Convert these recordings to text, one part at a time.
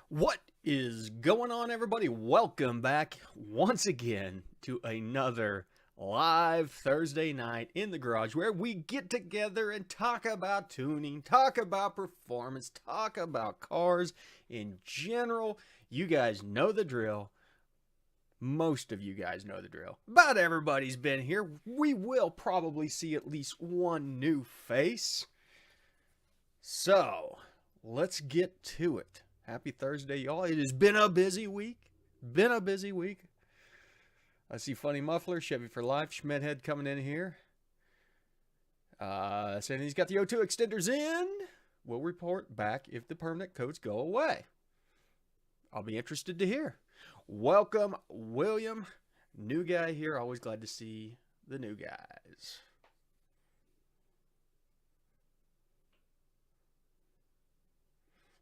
What is going on, everybody? Welcome back once again to another live Thursday night in the garage where we get together and talk about tuning, talk about performance, talk about cars in general. You guys know the drill. Most of you guys know the drill. About everybody's been here. We will probably see at least one new face. So, let's get to it. Happy Thursday, y'all. It has been a busy week. I see Funny Muffler, Chevy for Life, Schmedhead coming in here. Saying he's got the O2 extenders in. We'll report back if the permanent codes go away. I'll be interested to hear. Welcome, William. New guy here. Always glad to see the new guys.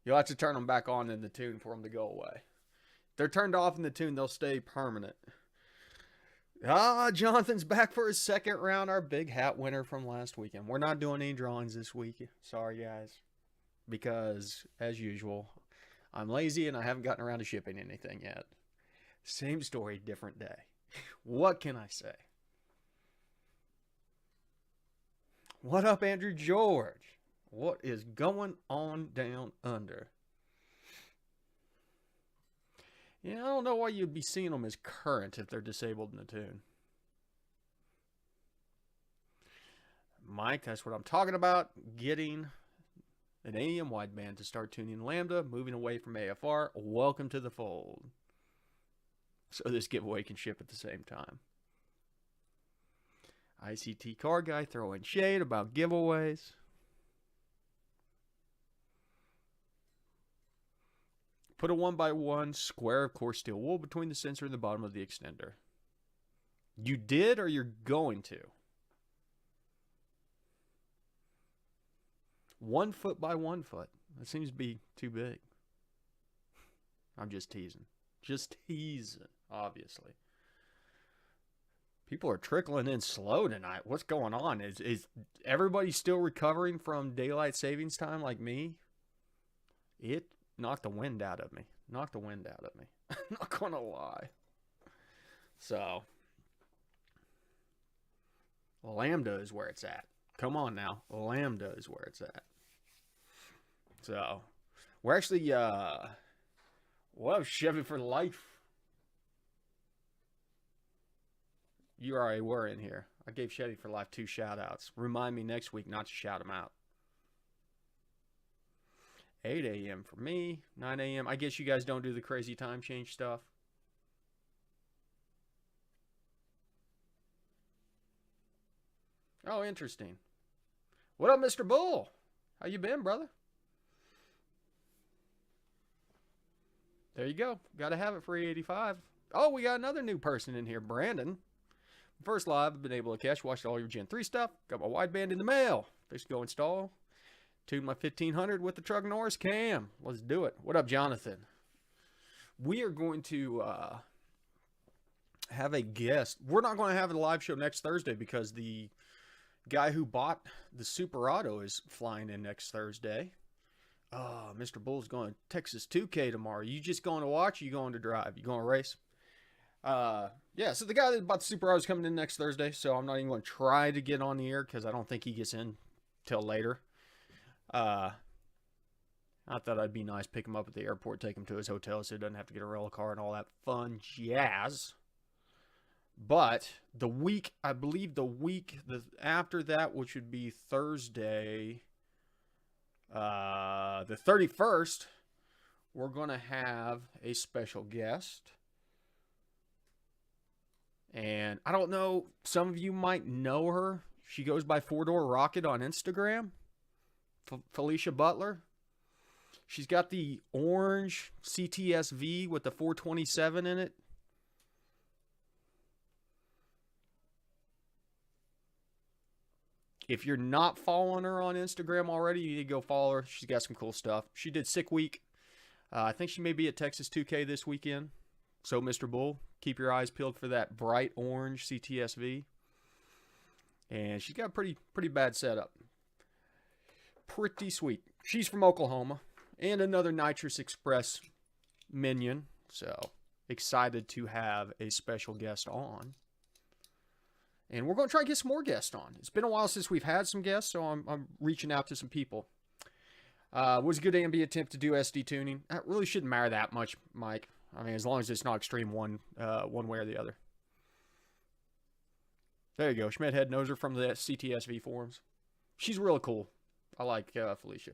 You'll have to turn them back on in the tune for them to go away. If they're turned off in the tune, they'll stay permanent. Jonathan's back for his second round, our big hat winner from last weekend. We're not doing any drawings this week. Sorry, guys. Because, as usual, I'm lazy and I haven't gotten around to shipping anything yet. Same story, different day. What can I say? What up, Andrew George? What is going on down under? Yeah, I don't know why you'd be seeing them as current if they're disabled in the tune. Mike, that's what I'm talking about. Getting an AM wideband to start tuning Lambda, moving away from AFR. Welcome to the fold. So this giveaway can ship at the same time. ICT car guy throwing shade about giveaways. Put a 1x1 square of coarse steel wool between the sensor and the bottom of the extender. You did or you're going to? 1 foot by 1 foot. That seems to be too big. I'm just teasing. Just teasing, obviously. People are trickling in slow tonight. What's going on? Is everybody still recovering from daylight savings time like me? It knocked the wind out of me. I'm not gonna lie. So, Lambda is where it's at. Come on now. Lambda is where it's at. So, we're actually, what up, Chevy for Life? You already were in here. I gave Chevy for Life 2 shout outs. Remind me next week not to shout them out. 8 a.m. for me, 9 a.m. I guess you guys don't do the crazy time change stuff. Oh, interesting. What up, Mr. Bull? How you been, brother? There you go. Got to have it for 85. Oh, we got another new person in here, Brandon. First live, I've been able to catch, watched all your Gen 3 stuff. Got my wideband in the mail. Fixed to go install. Tuned my 1500 with the Truck Norris cam. Let's do it. What up, Jonathan? We are going to have a guest. We're not going to have a live show next Thursday because the guy who bought the Super Auto is flying in next Thursday. Mr. Bull's going to Texas 2K tomorrow. You just going to watch or you going to drive? You going to race? Yeah, so the guy that bought the Super Auto is coming in next Thursday, so I'm not even going to try to get on the air because I don't think he gets in till later. I thought I'd be nice, pick him up at the airport, take him to his hotel so he doesn't have to get a rental car and all that fun jazz. But the week, I believe after that, which would be Thursday, the 31st, we're going to have a special guest. And I don't know, some of you might know her. She goes by 4-Door Rocket on Instagram. Felicia Butler. She's got the orange CTSV with the 427 in it. If you're not following her on Instagram already, you need to go follow her. She's got some cool stuff. She did Sick Week. I think she may be at Texas 2K this weekend. So, Mr. Bull, keep your eyes peeled for that bright orange CTSV. And she's got a pretty bad setup. Pretty sweet. She's from Oklahoma. And another Nitrous Express minion. So excited to have a special guest on. And we're going to try to get some more guests on. It's been a while since we've had some guests, so I'm reaching out to some people. Was a good A&B attempt to do SD tuning. That really shouldn't matter that much, Mike. I mean, as long as it's not extreme one way or the other. There you go. Schmidhead knows her from the CTSV forums. She's real cool. I like Felicia.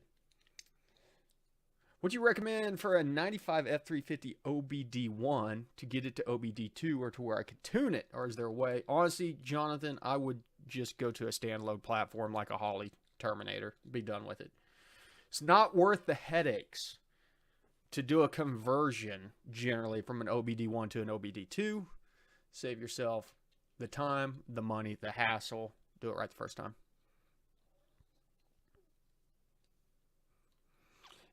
Would you recommend for a 95 F350 OBD1 to get it to OBD2 or to where I could tune it? Or is there a way? Honestly, Jonathan, I would just go to a standalone platform like a Holley Terminator. Be done with it. It's not worth the headaches to do a conversion generally from an OBD1 to an OBD2. Save yourself the time, the money, the hassle. Do it right the first time.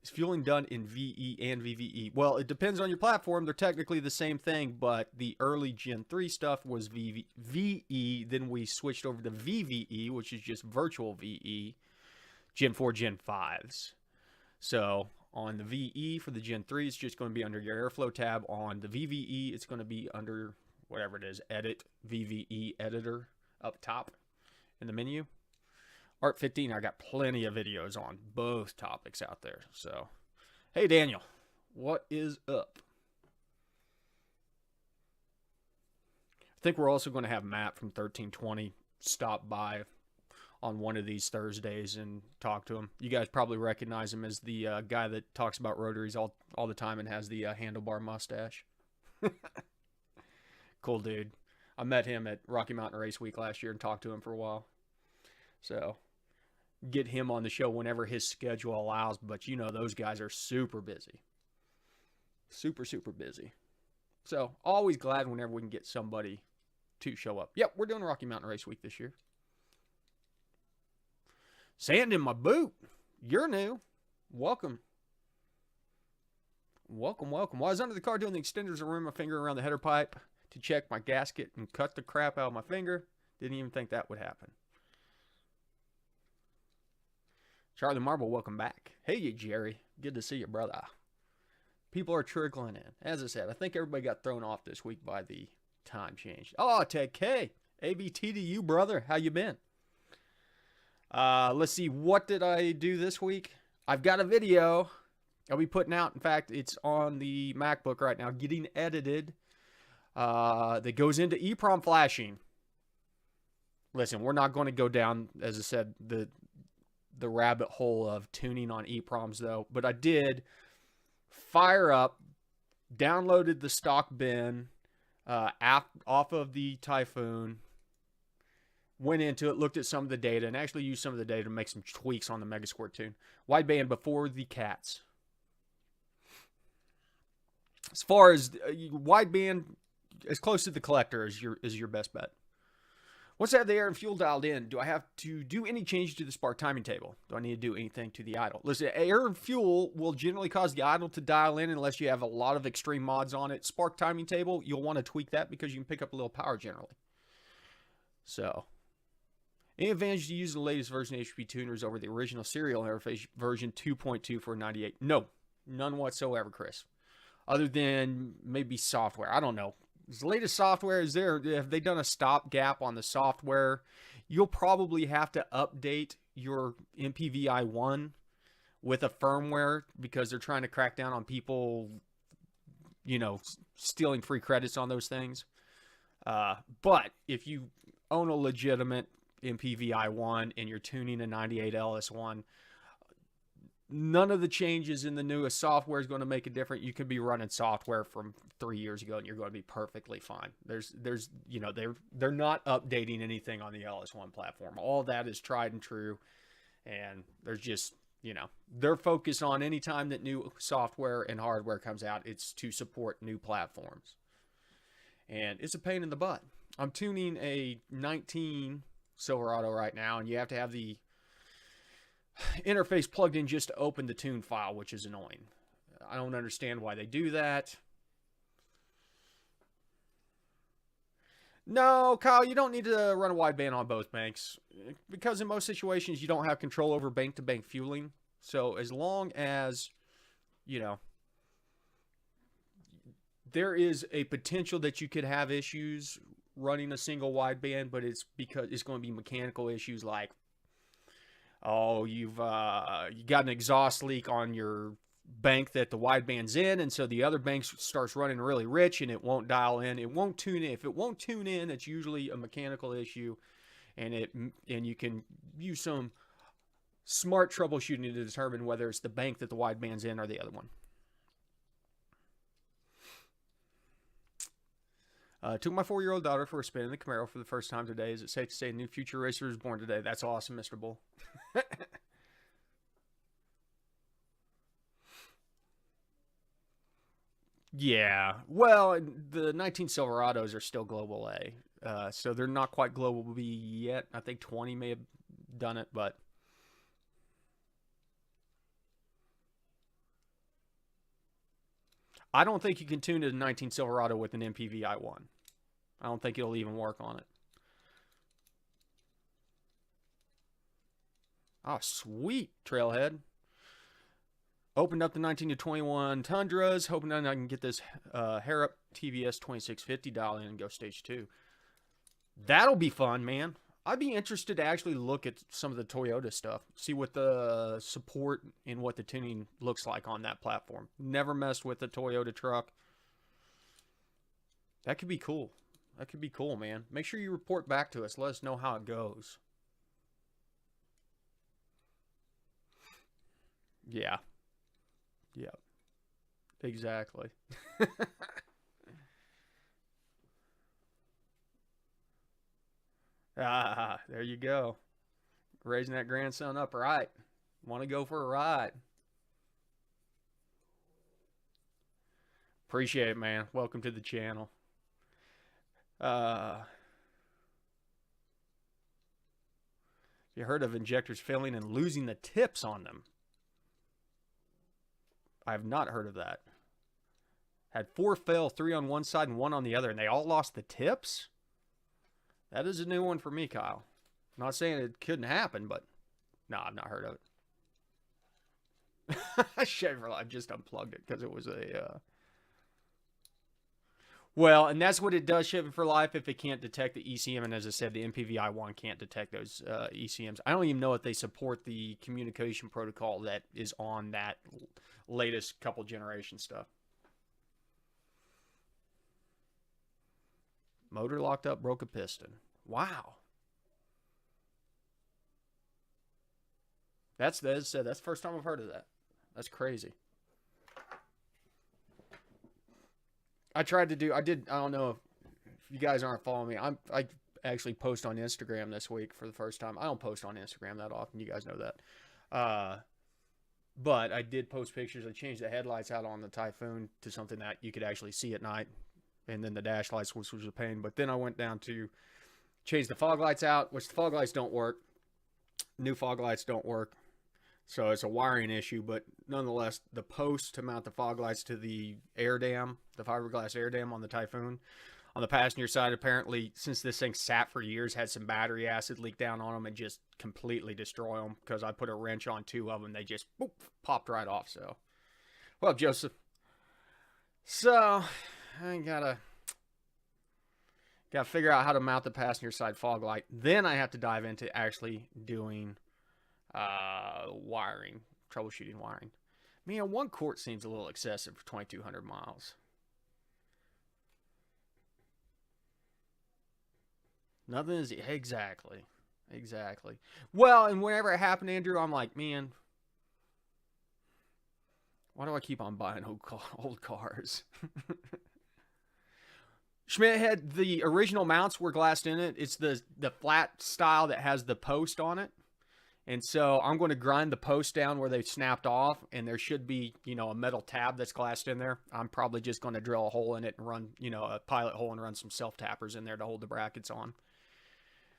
Is fueling done in VE and VVE? Well, it depends on your platform. They're technically the same thing, but the early Gen 3 stuff was VE. Then we switched over to VVE, which is just virtual VE, Gen 4, Gen 5s. So on the VE for the Gen 3, it's just going to be under your Airflow tab. On the VVE, it's going to be under whatever it is, Edit, VVE Editor up top in the menu. Art 15, I got plenty of videos on both topics out there. So, hey, Daniel, what is up? I think we're also going to have Matt from 1320 stop by on one of these Thursdays and talk to him. You guys probably recognize him as the guy that talks about rotaries all the time and has the handlebar mustache. Cool dude. I met him at Rocky Mountain Race Week last year and talked to him for a while. So, get him on the show whenever his schedule allows, but you know those guys are super busy. Super, super busy. So, always glad whenever we can get somebody to show up. Yep, we're doing Rocky Mountain Race Week this year. Sand in my boot. You're new. Welcome. Welcome, welcome. While I was under the car doing the extenders, I ran my finger around the header pipe to check my gasket and cut the crap out of my finger. Didn't even think that would happen. Charlie Marble, welcome back. Hey, you Jerry. Good to see you, brother. People are trickling in. As I said, I think everybody got thrown off this week by the time change. Oh, Ted K. ABT to you, brother. How you been? Let's see. What did I do this week? I've got a video I'll be putting out. In fact, it's on the MacBook right now, getting edited. That goes into EEPROM flashing. Listen, we're not going to go down, as I said, the rabbit hole of tuning on EEPROMs, though. But I did fire up, downloaded the stock bin app off of the Typhoon, went into it, looked at some of the data, and actually used some of the data to make some tweaks on the Megasquirt tune. Wideband before the cats. As far as wideband, as close to the collector as your best bet. Once I have the air and fuel dialed in, do I have to do any changes to the spark timing table? Do I need to do anything to the idle? Listen, air and fuel will generally cause the idle to dial in unless you have a lot of extreme mods on it. Spark timing table, you'll want to tweak that because you can pick up a little power generally. So, any advantage to use the latest version of HP tuners over the original serial interface version 2.2 for 98? No, none whatsoever, Chris. Other than maybe software. I don't know. The latest software is there. Have they done a stopgap on the software? You'll probably have to update your MPVI-1 with a firmware because they're trying to crack down on people, you know, stealing free credits on those things. But if you own a legitimate MPVI-1 and you're tuning a 98 LS1, none of the changes in the newest software is going to make a difference. You could be running software from 3 years ago and you're going to be perfectly fine. There's you know, they're not updating anything on the LS1 platform. All that is tried and true. And there's just, you know, they're focused on any time that new software and hardware comes out, it's to support new platforms. And it's a pain in the butt. I'm tuning a 19 Silverado right now, and you have to have the interface plugged in just to open the tune file, which is annoying. I don't understand why they do that. No, Kyle, you don't need to run a wideband on both banks because in most situations you don't have control over bank-to-bank fueling. So as long as, you know, there is a potential that you could have issues running a single wideband, but it's because it's going to be mechanical issues like, oh, you got an exhaust leak on your bank that the wideband's in, and so the other bank starts running really rich and it won't dial in. It won't tune in. If it won't tune in, it's usually a mechanical issue, and you can use some smart troubleshooting to determine whether it's the bank that the wideband's in or the other one. Took my 4-year-old daughter for a spin in the Camaro for the first time today. Is it safe to say a new future racer was born today? That's awesome, Mr. Bull. Yeah. Well, the 19 Silverados are still Global A. So they're not quite Global B yet. I think 20 may have done it, but I don't think you can tune to the 19 Silverado with an MPVI-1. I don't think it'll even work on it. Oh, sweet, Trailhead. Opened up the 19 to 21 Tundras, hoping that I can get this Harrop TVS 2650 dial in and go stage 2. That'll be fun, man. I'd be interested to actually look at some of the Toyota stuff, see what the support and what the tuning looks like on that platform. Never messed with a Toyota truck. That could be cool. That could be cool, man. Make sure you report back to us. Let us know how it goes. Yeah. Yeah. Exactly. Ah, there you go. Raising that grandson up right. Want to go for a ride. Appreciate it, man. Welcome to the channel. You heard of injectors failing and losing the tips on them? I have not heard of that. Had 4 fail, 3 on one side and 1 on the other, and they all lost the tips? That is a new one for me, Kyle. I'm not saying it couldn't happen, but no, I've not heard of it. Chevrolet, I just unplugged it because it was a... Well, and that's what it does, Chevy for Life, if it can't detect the ECM. And as I said, the MPVI-1 can't detect those ECMs. I don't even know if they support the communication protocol that is on that latest couple generation stuff. Motor locked up, broke a piston. Wow. That's the first time I've heard of that. That's crazy. I don't know if you guys aren't following me. I actually post on Instagram this week for the first time. I don't post on Instagram that often. You guys know that. But I did post pictures. I changed the headlights out on the Typhoon to something that you could actually see at night. And then the dash lights, which was a pain. But then I went down to change the fog lights out, which the fog lights don't work. New fog lights don't work. So it's a wiring issue, but nonetheless, the post to mount the fog lights to the air dam, the fiberglass air dam on the Typhoon, on the passenger side, apparently, since this thing sat for years, had some battery acid leak down on them and just completely destroy them because I put a wrench on 2 of them. They just boop, popped right off. So, well, Joseph. So, I gotta figure out how to mount the passenger side fog light. Then I have to dive into actually doing wiring, troubleshooting wiring. Man, 1 quart seems a little excessive for 2,200 miles. Nothing is exactly. Well, and whenever it happened, Andrew, I'm like, man, why do I keep on buying old cars? Schmidt had the original mounts were glassed in it. It's the flat style that has the post on it. And so I'm going to grind the post down where they snapped off, and there should be, a metal tab that's glassed in there. I'm probably just going to drill a hole in it and run, a pilot hole and run some self-tappers in there to hold the brackets on.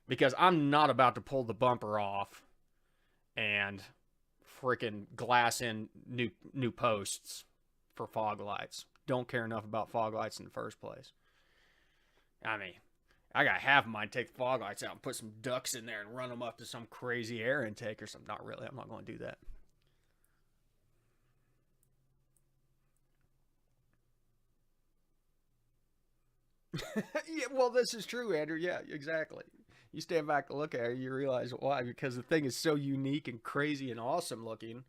Because I'm not about to pull the bumper off and freaking glass in new posts for fog lights. Don't care enough about fog lights in the first place. I mean, I got half of mine take the fog lights out and put some ducts in there and run them up to some crazy air intake or something. Not really. I'm not going to do that. Yeah, well, this is true, Andrew. Yeah, exactly. You stand back and look at it, you realize why. Because the thing is so unique and crazy and awesome looking.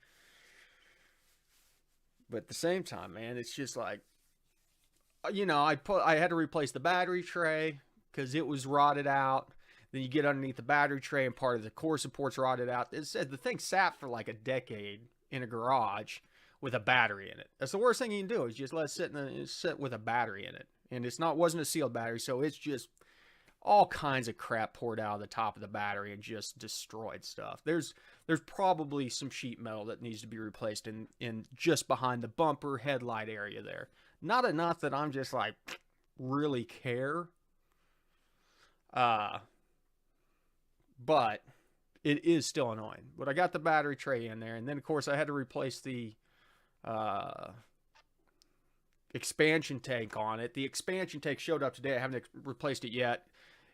But at the same time, man, it's just like, I had to replace the battery tray because it was rotted out. Then you get underneath the battery tray and part of the core support's rotted out. It said the thing sat for like a decade in a garage with a battery in it. That's the worst thing you can do is just let it sit with a battery in it. And wasn't a sealed battery, so it's just all kinds of crap poured out of the top of the battery and just destroyed stuff. There's probably some sheet metal that needs to be replaced in just behind the bumper headlight area there. Not enough that I'm just like really care. But it is still annoying. But I got the battery tray in there, and then of course I had to replace the expansion tank on it. The expansion tank showed up today. I haven't replaced it yet.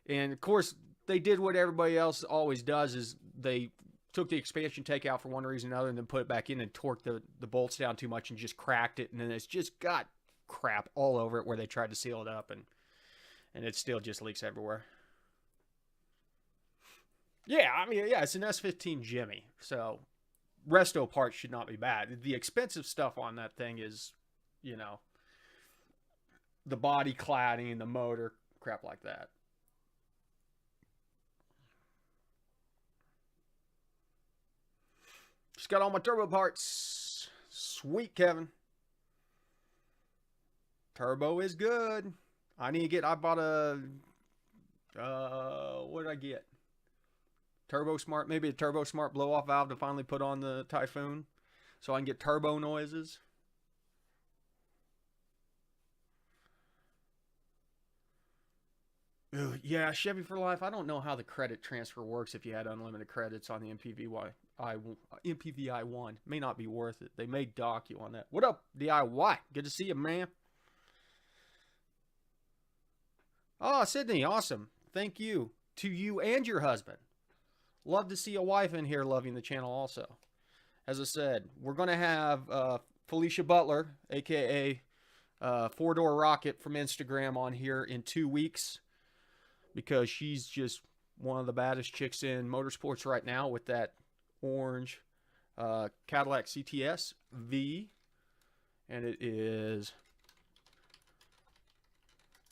And of course, they did what everybody else always does, is they took the expansion tank out for one reason or another and then put it back in and torqued the bolts down too much and just cracked it. And then it's just got crap all over it where they tried to seal it up, and it still just leaks everywhere. Yeah, I mean, yeah, it's an S15 Jimmy, so resto parts should not be bad. The expensive stuff on that thing is, the body cladding, the motor, crap like that. Just got all my turbo parts. Sweet, Kevin. Turbo is good. I bought a, what did I get? Turbo Smart, maybe a Turbo Smart blow-off valve to finally put on the Typhoon so I can get turbo noises. Ugh, yeah, Chevy for life. I don't know how the credit transfer works if you had unlimited credits on the MPVI 1. May not be worth it. They may dock you on that. What up, DIY? Good to see you, man. Oh, Sydney, awesome. Thank you to you and your husband. Love to see a wife in here loving the channel also. As I said, we're going to have Felicia Butler, a.k.a. Four-Door Rocket from Instagram, on here in 2 weeks because she's just one of the baddest chicks in motorsports right now with that orange Cadillac CTS V. And it is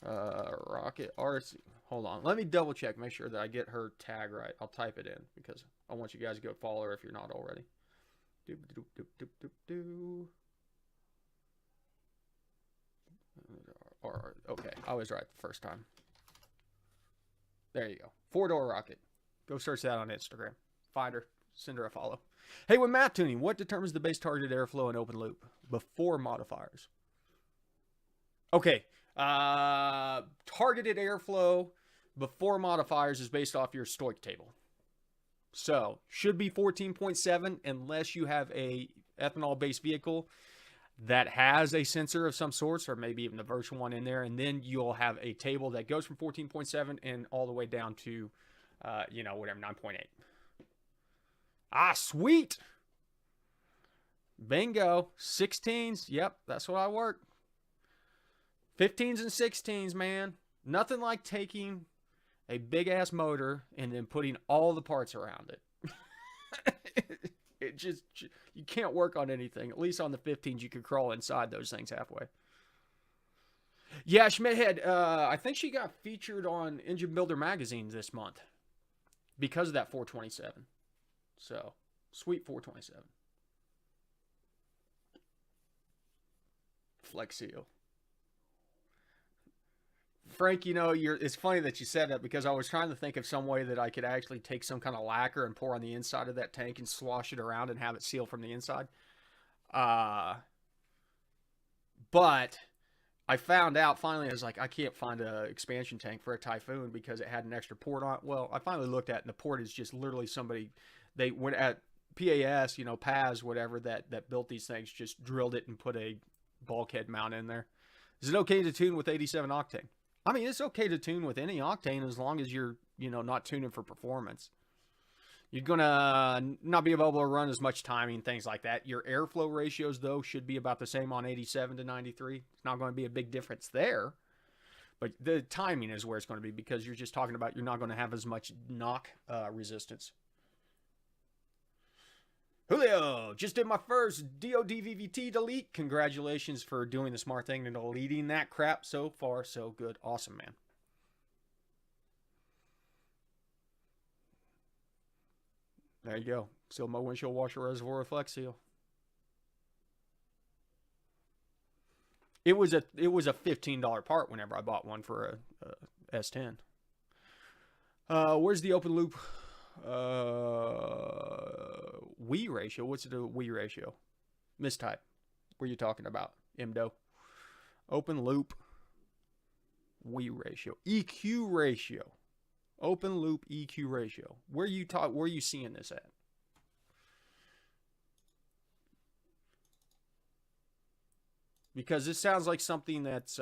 Rocket RC. Hold on. Let me double check. Make sure that I get her tag right. I'll type it in because I want you guys to go follow her if you're not already. Okay. I was right the first time. There you go. Four-Door Rocket. Go search that on Instagram. Find her. Send her a follow. Hey, with map tuning, what determines the base targeted airflow in open loop before modifiers? Okay. Targeted airflow before modifiers is based off your stoich table. So, should be 14.7 unless you have a ethanol-based vehicle that has a sensor of some sorts, or maybe even a virtual one in there, and then you'll have a table that goes from 14.7 and all the way down to, whatever, 9.8. Ah, sweet! Bingo. 16s. Yep, that's what I work. 15s and 16s, man. Nothing like taking a big-ass motor and then putting all the parts around it. You can't work on anything. At least on the 15s, you could crawl inside those things halfway. Yeah, Schmidhead, I think she got featured on Engine Builder magazine this month because of that 427. So, sweet 427. Flex Seal. Frank, it's funny that you said that because I was trying to think of some way that I could actually take some kind of lacquer and pour on the inside of that tank and slosh it around and have it seal from the inside. But I found out finally, I was like, I can't find an expansion tank for a Typhoon because it had an extra port on it. Well, I finally looked at it, and the port is just literally they went at PAS, PAS, whatever, that built these things, just drilled it and put a bulkhead mount in there. Is it okay to tune with 87 octane? I mean, it's okay to tune with any octane as long as you're, not tuning for performance. You're going to not be able to run as much timing, things like that. Your airflow ratios, though, should be about the same on 87 to 93. It's not going to be a big difference there. But the timing is where it's going to be, because you're just talking about you're not going to have as much knock resistance. Julio, just did my first DODVVT delete. Congratulations for doing the smart thing and deleting that crap. So far, so good. Awesome, man. There you go. Seal my windshield washer reservoir with Flex Seal. It was a $15 part whenever I bought one for a S10. Where's the open loop Wii ratio? What's the Wii ratio? Mistype. What are you talking about? MDO. Open loop Wii ratio. EQ ratio. Open loop EQ ratio. Where are you seeing this at? Because this sounds like something that's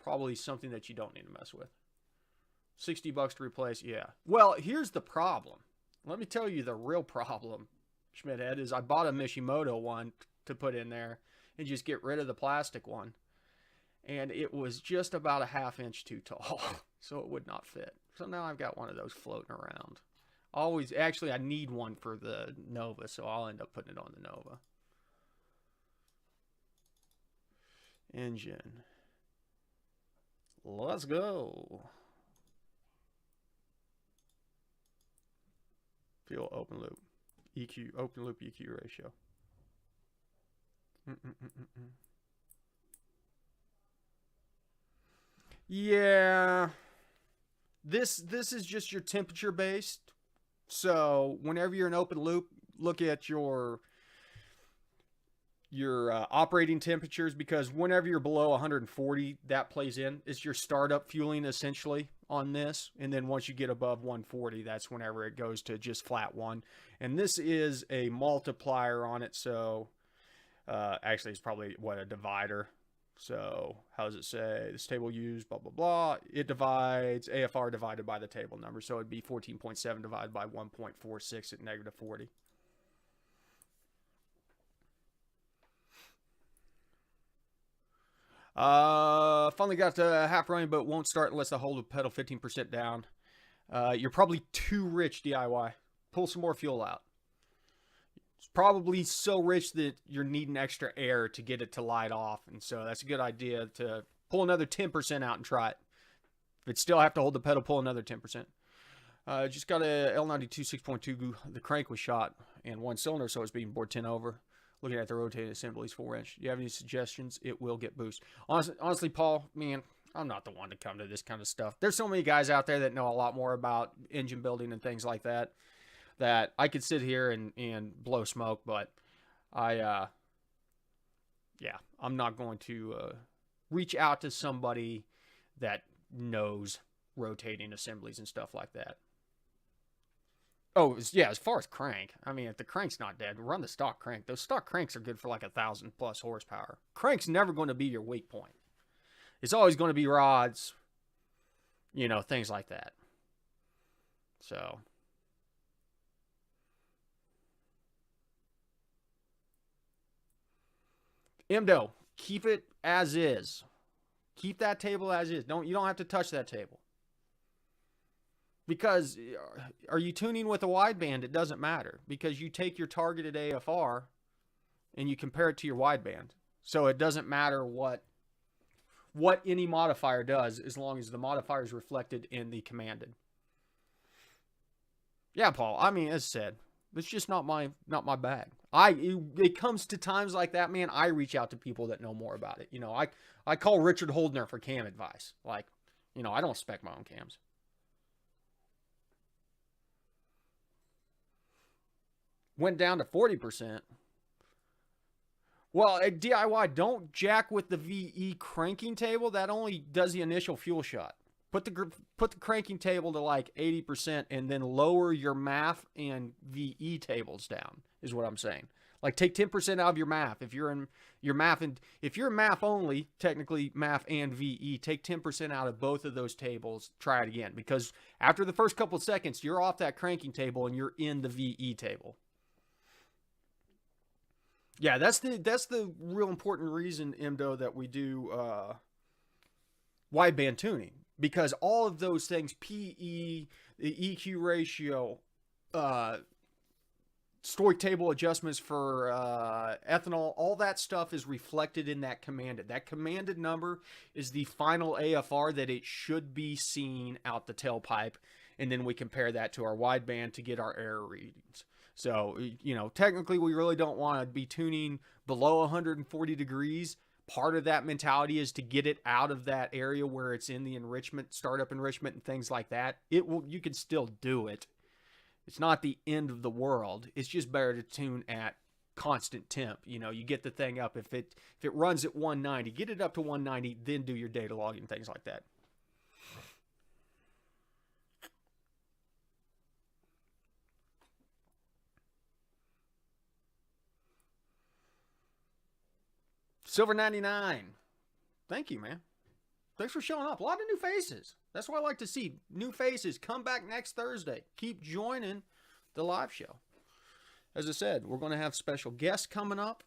probably something that you don't need to mess with. $60 to replace, yeah. Well, here's the problem. Let me tell you the real problem, Schmidhead, is I bought a Mishimoto one to put in there and just get rid of the plastic one. And it was just about a ½ inch too tall, so it would not fit. So now I've got one of those floating around. Actually, I need one for the Nova, so I'll end up putting it on the Nova. Engine. Let's go. Fuel open loop. EQ, open loop EQ ratio. Yeah. This is just your temperature based. So whenever you're in open loop, look at your operating temperatures, because whenever you're below 140, that plays in. It's your startup fueling essentially on this. And then once you get above 140, that's whenever it goes to just flat 1. And this is a multiplier on it. So actually it's probably a divider. So how does it say? This table used, blah, blah, blah. It divides AFR divided by the table number. So it'd be 14.7 divided by 1.46 at negative 40. Finally got the half running, but won't start unless I hold the pedal 15% down. You're probably too rich, DIY. Pull some more fuel out. It's probably so rich that you're needing extra air to get it to light off. And so that's a good idea to pull another 10% out and try it. If it still have to hold the pedal, pull another 10%. Just got a L92 6.2. The crank was shot and one cylinder, so it's being bored 10 over. Looking at the rotating assemblies 4-inch. Do you have any suggestions? It will get boost. Honestly, Paul, man, I'm not the one to come to this kind of stuff. There's so many guys out there that know a lot more about engine building and things like that, that I could sit here and blow smoke, but I'm not going to reach out to somebody that knows rotating assemblies and stuff like that. Oh, yeah, as far as crank, I mean, if the crank's not dead, run the stock crank. Those stock cranks are good for like 1,000+ horsepower. Crank's never going to be your weak point. It's always going to be rods, things like that. So MDO, keep it as is. Keep that table as is. You don't have to touch that table. Because are you tuning with a wideband? It doesn't matter, because you take your targeted AFR and you compare it to your wideband. So it doesn't matter what any modifier does, as long as the modifier is reflected in the commanded. Yeah, Paul. I mean, as I said, it's just not my bag. It comes to times like that, man. I reach out to people that know more about it. I call Richard Holdner for cam advice. Like, I don't spec my own cams. Went down to 40%. Well, at DIY, don't jack with the VE cranking table. That only does the initial fuel shot. Put the cranking table to like 80% and then lower your MAF and VE tables down, is what I'm saying. Like, take 10% out of your MAF. If you're in your MAF, and if you're MAF only, technically MAF and VE, take 10% out of both of those tables. Try it again, because after the first couple of seconds, you're off that cranking table and you're in the VE table. Yeah, that's the real important reason, Imdo, that we do wideband tuning, because all of those things, PE, the EQ ratio, uh, stoic table adjustments for ethanol, all that stuff is reflected in that commanded. That commanded number is the final AFR that it should be seen out the tailpipe, and then we compare that to our wideband to get our error readings. So, technically we really don't want to be tuning below 140 degrees. Part of that mentality is to get it out of that area where it's in the enrichment, startup enrichment and things like that. You can still do it. It's not the end of the world. It's just better to tune at constant temp. You get the thing up. If it runs at 190, get it up to 190, then do your data logging, things like that. Silver 99. Thank you, man. Thanks for showing up. A lot of new faces. That's what I like to see. New faces. Come back next Thursday. Keep joining the live show. As I said, we're going to have special guests coming up.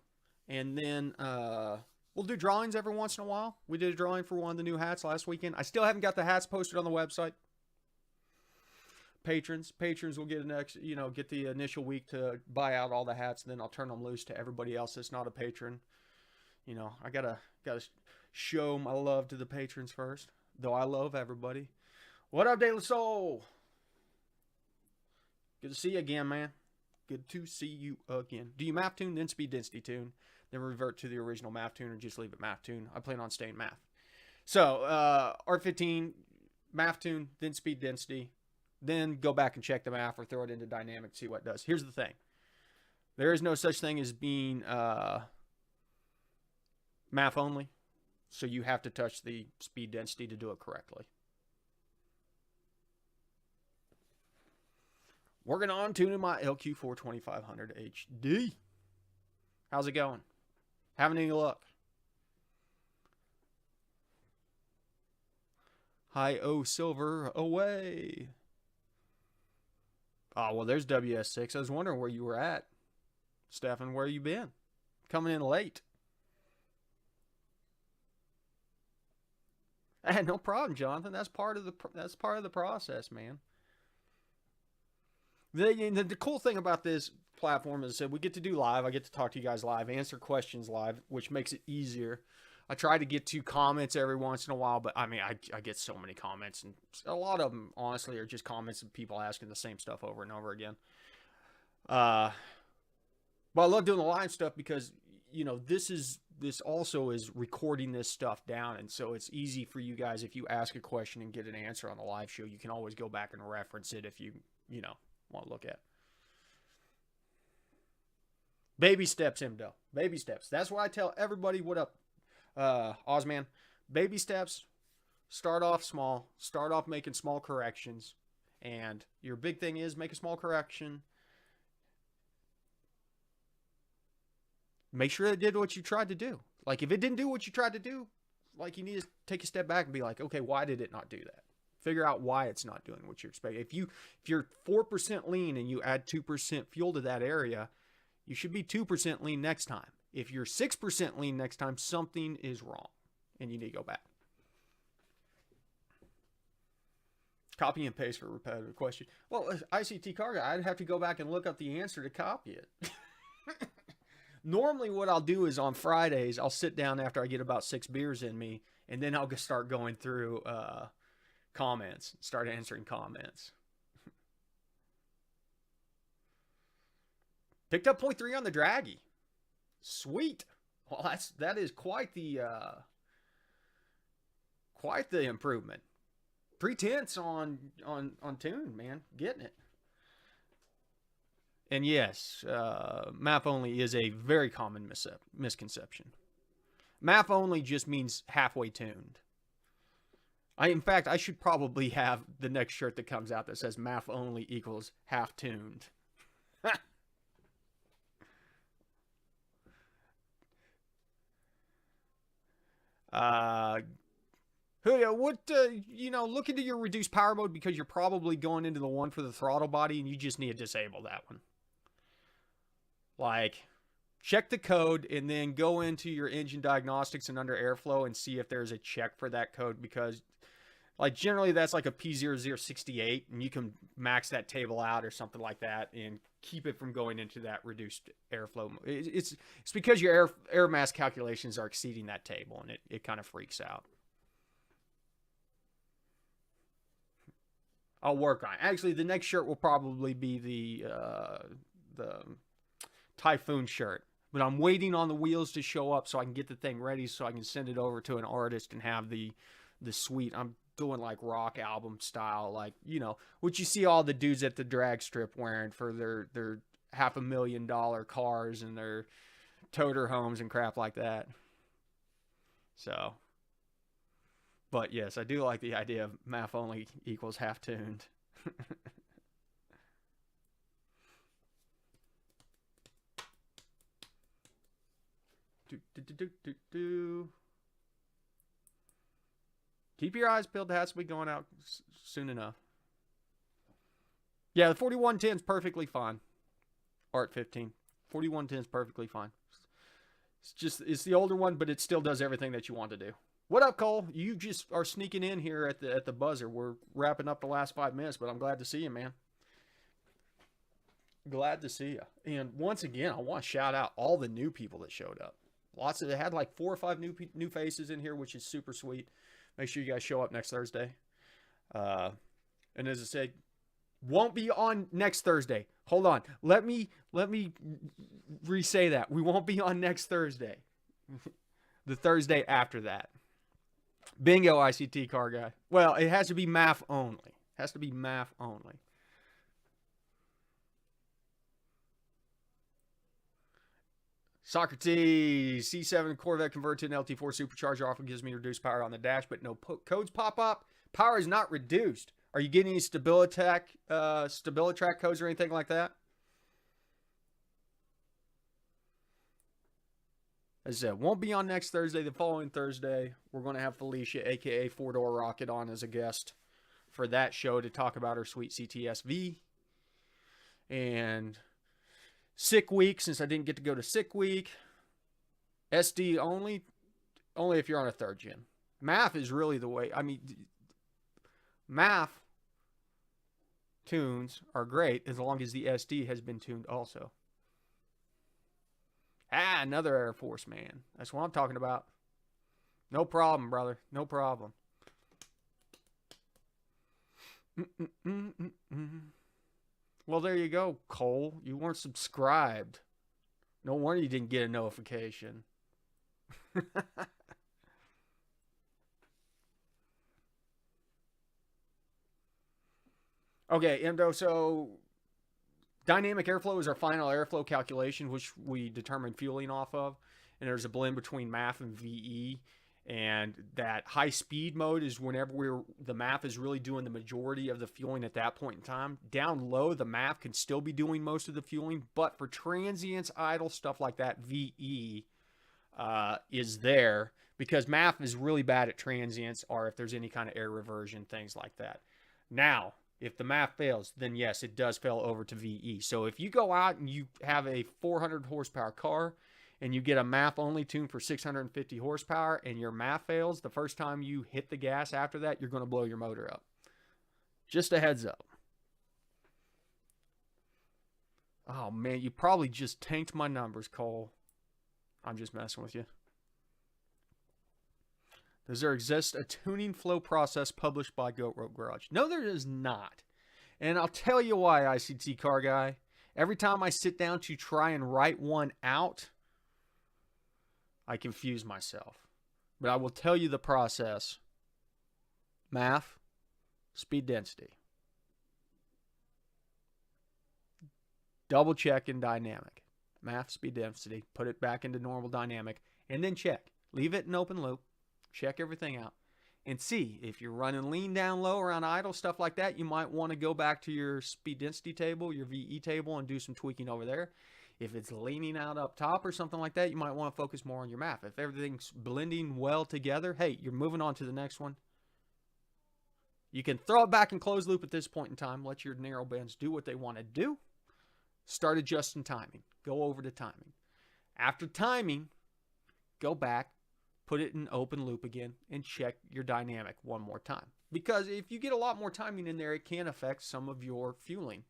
And then we'll do drawings every once in a while. We did a drawing for one of the new hats last weekend. I still haven't got the hats posted on the website. Patrons will get get the initial week to buy out all the hats. And then I'll turn them loose to everybody else that's not a patron. I gotta show my love to the patrons first, though I love everybody. What up, De La Soul? Good to see you again, man. Good to see you again. Do you map tune, then speed density tune, then revert to the original map tune, or just leave it map tune? I plan on staying math. So, R15, map tune, then speed density, then go back and check the math or throw it into dynamic, see what it does. Here's the thing. There is no such thing as being math only, so you have to touch the speed density to do it correctly. Working on tuning my LQ4 2500 HD. How's it going? Having any luck? Hi, O Silver, away. Oh, well, there's WS6. I was wondering where you were at. Stefan, where you been? Coming in late. No problem, Jonathan. That's part of the process, man. The cool thing about this platform is that we get to do live. I get to talk to you guys live, answer questions live, which makes it easier. I try to get to comments every once in a while, but I get so many comments, and a lot of them, honestly, are just comments of people asking the same stuff over and over again. But I love doing the live stuff because, this also is recording this stuff down, and so it's easy for you guys. If you ask a question and get an answer on the live show, you can always go back and reference it if you want to look at. Baby steps, Imdo. Baby steps. That's why I tell everybody. What up, Ozman? Baby steps. Start off small. Start off making small corrections, and your big thing is make a small correction. Make sure it did what you tried to do. Like, if it didn't do what you tried to do, like, you need to take a step back and be like, okay, why did it not do that? Figure out why it's not doing what you expect. If you're 4% lean and you add 2% fuel to that area, you should be 2% lean next time. If you're 6% lean next time, something is wrong, and you need to go back. Copy and paste for repetitive question. Well, ICT cargo, I'd have to go back and look up the answer to copy it. Normally what I'll do is on Fridays, I'll sit down after I get about 6 beers in me, and then I'll just start going through comments, start answering comments. Picked up 0.3 on the draggy. Sweet. Well, that is quite the improvement. 3/10 on tune, man. Getting it. And yes, map only is a very common misconception. Map only just means halfway tuned. In fact, I should probably have the next shirt that comes out that says map only equals half tuned. Look into your reduced power mode, because you're probably going into the one for the throttle body, and you just need to disable that one. Like, check the code, and then go into your engine diagnostics and under airflow and see if there's a check for that code, because like generally that's like a P0068, and you can max that table out or something like that and keep it from going into that reduced airflow. It's because your air mass calculations are exceeding that table, and it kind of freaks out. I'll work on it. Actually, the next shirt will probably be the Typhoon shirt, but I'm waiting on the wheels to show up so I can get the thing ready so I can send it over to an artist and have the suite. I'm doing like rock album style, like, you know, what you see all the dudes at the drag strip wearing for their $500,000 cars and their toter homes and crap like that. So, but yes, I do like the idea of MAF only equals half tuned. Keep your eyes peeled. It has to be going out soon enough. Yeah, the 4110 is perfectly fine. Art 15. 4110 is perfecly fine. It's the older one, but it still does everything that you want to do. What up, Cole? You just are sneaking in here at the buzzer. We're wrapping up the last 5 minutes, but I'm glad to see you, man. Glad to see you. And once again, I want to shout out all the new people that showed up. They had like 4 or 5 new faces in here, which is super sweet. Make sure you guys show up next Thursday. And as I said, won't be on next Thursday. Hold on. Let me re-say that. We won't be on next Thursday. The Thursday after that. Bingo, ICT car guy. Well, it has to be MAF only. It has to be MAF only. Socrates, C7 Corvette converted to an LT4 supercharger often gives me reduced power on the dash, but no codes pop up. Power is not reduced. Are you getting any Stabilitrack codes or anything like that? As I said, won't be on next Thursday. The following Thursday, we're going to have Felicia, a.k.a. 4-Door Rocket, on as a guest for that show to talk about her sweet CTS-V. And sick week, since I didn't get to go to sick week. SD only if you're on a 3rd gen. MAF is really the way. I mean, MAF tunes are great as long as the SD has been tuned also. Another Air Force man. That's what I'm talking about. No problem, brother. No problem. Well, there you go, Cole. You weren't subscribed. No wonder you didn't get a notification. Okay, Endo, so dynamic airflow is our final airflow calculation, which we determine fueling off of. And there's a blend between MAF and VE. And that high speed mode is whenever the MAF is really doing the majority of the fueling at that point in time. Down low, the MAF can still be doing most of the fueling, but for transients, idle, stuff like that, VE is there, because MAF is really bad at transients, or if there's any kind of air reversion, things like that. Now, if the MAF fails, then yes, it does fail over to VE. So if you go out and you have a 400 horsepower car, and you get a MAF only tune for 650 horsepower, and your MAF fails, the first time you hit the gas after that, you're going to blow your motor up. Just a heads up. Oh, man, you probably just tanked my numbers, Cole. I'm just messing with you. Does there exist a tuning flow process published by Goat Rope Garage? No, there is not. And I'll tell you why, ICT car guy. Every time I sit down to try and write one out, I confuse myself. But I will tell you the process. MAF, speed density. Double check in dynamic. MAF, speed density. Put it back into normal dynamic. And then check. Leave it in open loop. Check everything out. And see, if you're running lean down low around idle, stuff like that, you might want to go back to your speed density table, your VE table, and do some tweaking over there. If it's leaning out up top or something like that, you might want to focus more on your MAF. If everything's blending well together, hey, you're moving on to the next one. You can throw it back in closed loop at this point in time. Let your narrow bands do what they want to do. Start adjusting timing. Go over to timing. After timing, go back, put it in open loop again, and check your dynamic one more time. Because if you get a lot more timing in there, it can affect some of your fueling.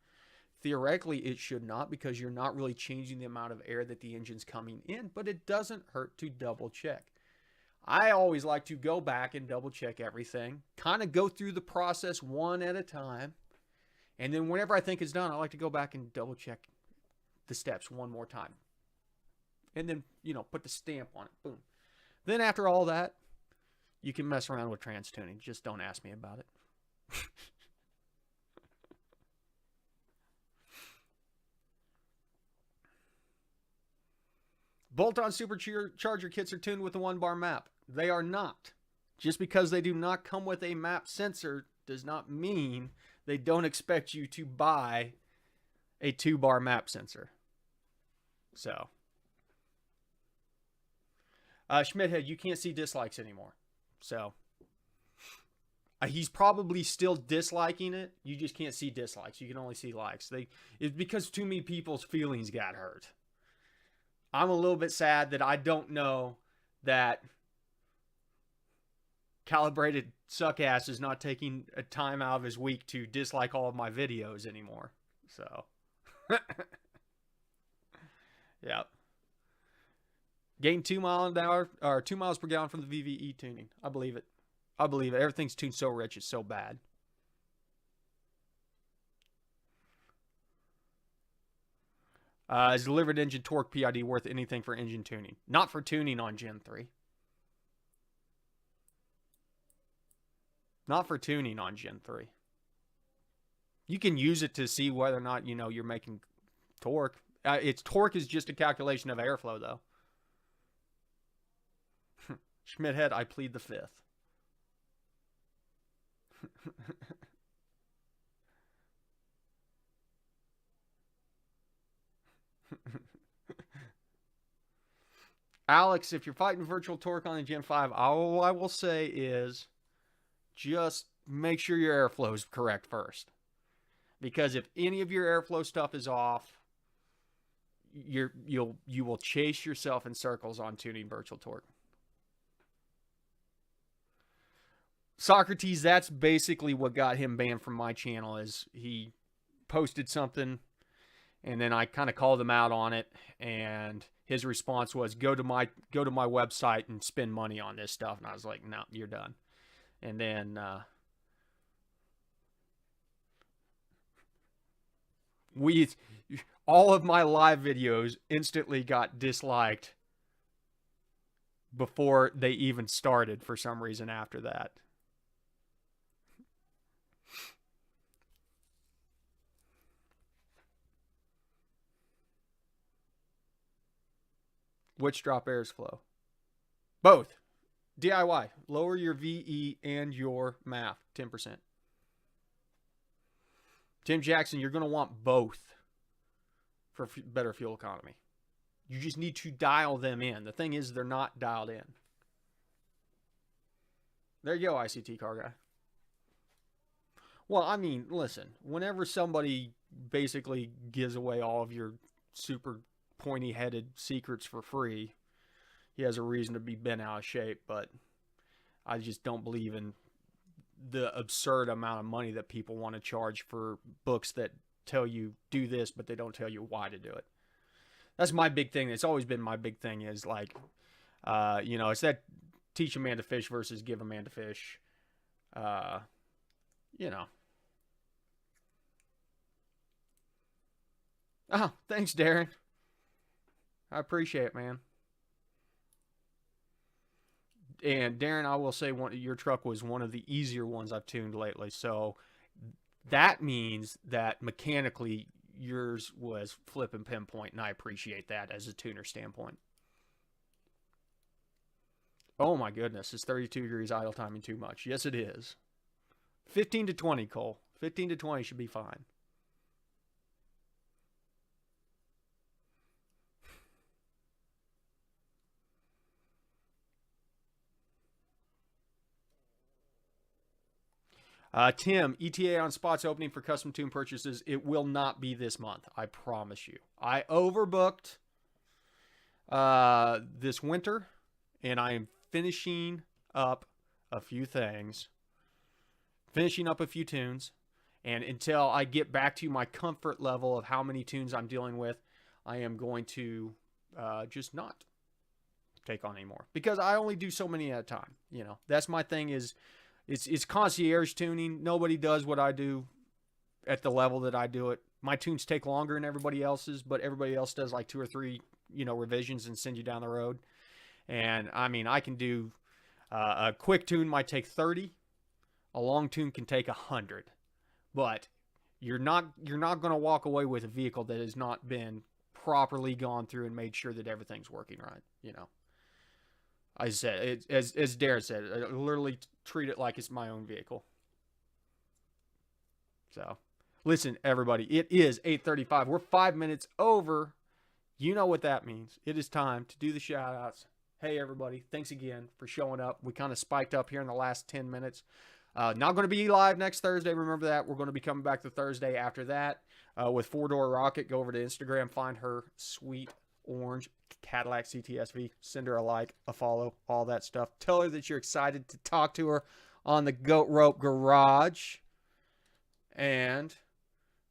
Theoretically, it should not, because you're not really changing the amount of air that the engine's coming in, but it doesn't hurt to double check. I always like to go back and double check everything, kind of go through the process one at a time, and then whenever I think it's done, I like to go back and double check the steps one more time. And then, put the stamp on it. Boom. Then after all that, you can mess around with trans tuning. Just don't ask me about it. Bolt-on supercharger kits are tuned with a 1-bar map. They are not. Just because they do not come with a map sensor does not mean they don't expect you to buy a 2-bar map sensor. So, Schmidhead, you can't see dislikes anymore. So, he's probably still disliking it. You just can't see dislikes. You can only see likes. It's because too many people's feelings got hurt. I'm a little bit sad that I don't know that Calibrated Suckass is not taking a time out of his week to dislike all of my videos anymore. So, yeah. Gain 2 miles an hour, or 2 miles per gallon from the VVE tuning. I believe it. I believe it. Everything's tuned so rich, it's so bad. Is delivered engine torque PID worth anything for engine tuning? Not for tuning on Gen 3. Not for tuning on Gen 3. You can use it to see whether or not, you're making torque. Torque is just a calculation of airflow, though. Schmidhead, I plead the fifth. Alex, if you're fighting virtual torque on the Gen 5, all I will say is just make sure your airflow is correct first. Because if any of your airflow stuff is off, you will chase yourself in circles on tuning virtual torque. Socrates, that's basically what got him banned from my channel, is he posted something and then I kind of called him out on it, and his response was, go to my website and spend money on this stuff. And I was like, no, you're done. And then all of my live videos instantly got disliked before they even started for some reason after that. Which drop airs flow? Both. DIY. Lower your VE and your MAF 10%. Tim Jackson, you're going to want both for better fuel economy. You just need to dial them in. The thing is, they're not dialed in. There you go, ICT car guy. Well, I mean, listen, whenever somebody basically gives away all of your super pointy-headed secrets for free, he has a reason to be bent out of shape. But I just don't believe in the absurd amount of money that people want to charge for books that tell you do this, but they don't tell you why to do it. That's my big thing. It's always been my big thing, is like, it's that teach a man to fish versus give a man to fish. Oh, thanks, Darren. I appreciate it, man. And Darren, I will say your truck was one of the easier ones I've tuned lately. So that means that mechanically yours was flip and pinpoint, and I appreciate that as a tuner standpoint. Oh my goodness, is 32 degrees idle timing too much? Yes, it is. 15 to 20, Cole. 15 to 20 should be fine. Tim, ETA on spots opening for custom tune purchases. It will not be this month. I promise you. I overbooked this winter, and I am finishing up a few things, finishing up a few tunes, and until I get back to my comfort level of how many tunes I'm dealing with, I am going to just not take on anymore, because I only do so many at a time. You know, that's my thing. Is it's concierge tuning. Nobody does what I do at the level that I do it. My tunes take longer than everybody else's, but everybody else does like 2 or 3, you know, revisions and send you down the road. And I mean, I can do a quick tune might take 30, a long tune can take 100, but you're not going to walk away with a vehicle that has not been properly gone through and made sure that everything's working right. You know, I said, as Darren said, I literally treat it like it's my own vehicle. So, listen, everybody, it is 8:35. We're 5 minutes over. You know what that means. It is time to do the shout-outs. Hey, everybody, thanks again for showing up. We kind of spiked up here in the last 10 minutes. Not going to be live next Thursday. Remember that. We're going to be coming back the Thursday after that with 4-Door Rocket. Go over to Instagram. Find her sweet orange Cadillac CTSV. Send her a like, a follow, all that stuff. Tell her that you're excited to talk to her on the Goat Rope Garage. And,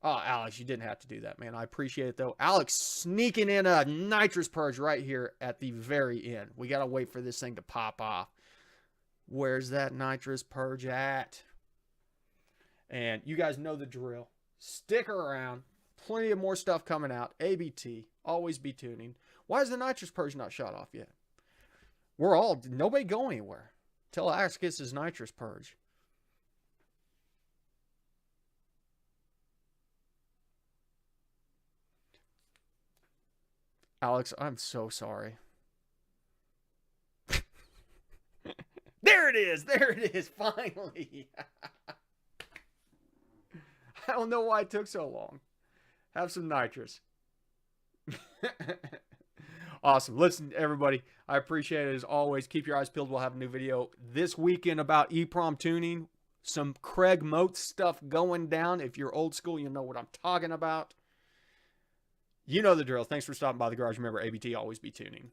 oh, Alex, you didn't have to do that, man. I appreciate it, though. Alex sneaking in a nitrous purge right here at the very end. We got to wait for this thing to pop off. Where's that nitrous purge at? And you guys know the drill. Stick around. Plenty of more stuff coming out. ABT. Always be tuning. Why is the nitrous purge not shut off yet? Nobody go anywhere till Alex gets his nitrous purge. Alex, I'm so sorry. There it is. There it is. Finally. I don't know why it took so long. Have some nitrous. Awesome. Listen, everybody, I appreciate it as always. Keep your eyes peeled. We'll have a new video this weekend about EEPROM tuning. Some Craig Moat stuff going down. If you're old school, you know what I'm talking about. You know the drill. Thanks for stopping by the garage. Remember, ABT, always be tuning.